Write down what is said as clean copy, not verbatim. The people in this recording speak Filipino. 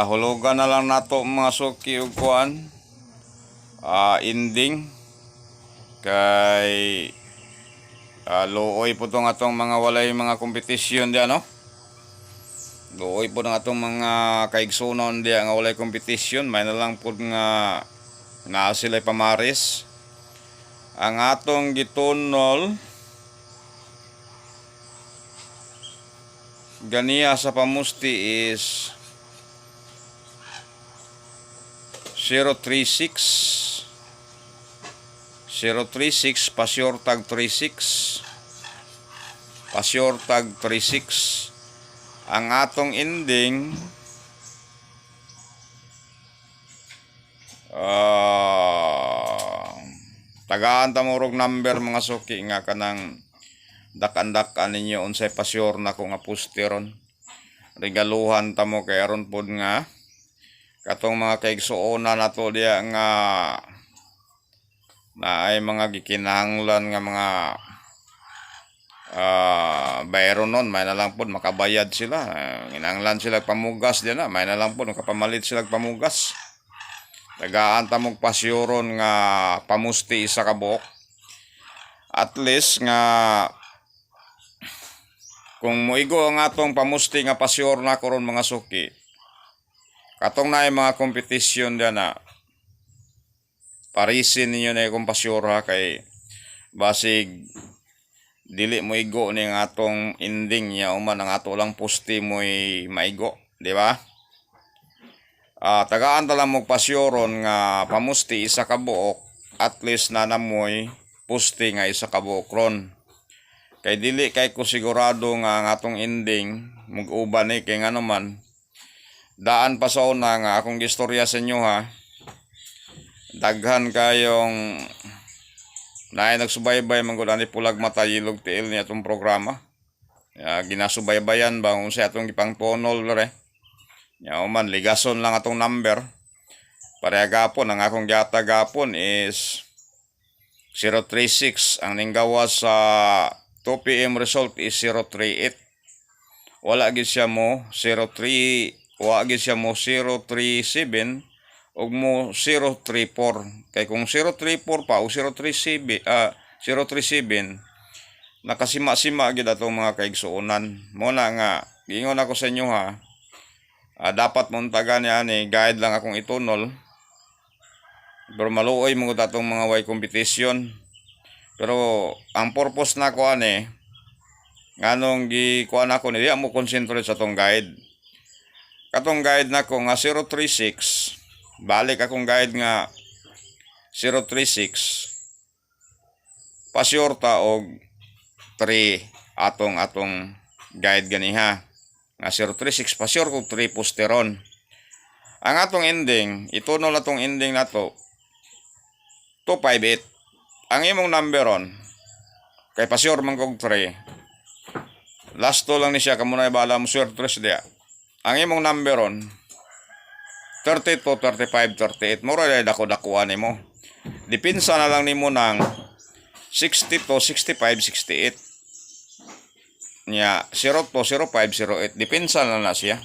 Hulugan na lang nato mga suki ug kuan. Ending kay luoy po tong atong mga walay mga kompetisyon diyan, no? Luoy po ng atong mga kaigsunon diya nga walay kompetisyon, may na lang po nga naa sila pamaris. Ang atong gitunol ganiya sa pamusti is 036 pasyor tag 36 ang atong ending tagaan ta morog number mga suki nga kanang dak-andak ninyo unsay pasyor na ko nga pusteron regaluhan ta mo kay aron pod nga katong mga kaigsuonan nato diya nga na ay mga gikinahanglan nga mga bayro nun, may na lang po makabayad sila. Ginahanglan sila pamugas diyan na, may na lang po makapamalit sila pamugas. Tagaan ta mog pasyoron nga pamusti isa ka buok. At least nga kung moigo ang atong pamusti nga pasyor na karon mga suki, katong na mga kompetisyon diyan na parisin ninyo na yung pasyor ha, kay basig dili mo igo ni nga atong ending niya uman ang ato lang pusti mo maigo, di ba? Tagaan ta lang mo pasyoron nga pamusti isa ka buok, at least na namoy pusti nga isa ka buok ron. Kay dili kay ko sigurado nga ang atong ending mug-uban ni kay ngano man daan pa sa una nga akong gistorya sa inyo ha. Daghan kayong naay nagsubaybay manggod ani pulag mata yilog tiil ni atong programa. Ginasubaybayan ba unsay atong gipangtonol re. Nya man ligason lang atong number. Pareha gapon ang akong gihatag gapon is 036. Ang ninggawas sa 2 PM result is 038. Wala gid siya mo 03, wala gid siya mo 037 ug mo 034. Kay kung 034 pa o 037 nakasima-sima gid atong mga kaigsuonan. Mo na nga giingon ako sa inyo ha. Dapat mong taga niya ni guide lang akong itunol. Pero maluoy mo atong mga way competition. Pero ang purpose na ko ani nganong gikuan ako ni di mo concentrate sa tong guide. Katong guide nako nga 036, balik akong guide nga 036 pasyorta og 3 atong guide ganiha nga 036 pasyor og 3 pusteron. Ang atong ending itunol atong ending nato 258. Ang imong number ron kay pasyor man kog 3, last to lang ni siya kamo na bala mo sir 3 dia. Ang imong number ron 32, 35, 38. Mura dahil dako-dakuan ni mo. Dipinsa na lang ni mo ng 62, 65, 68. Nya 02, 05, 08. Dipinsa na siya.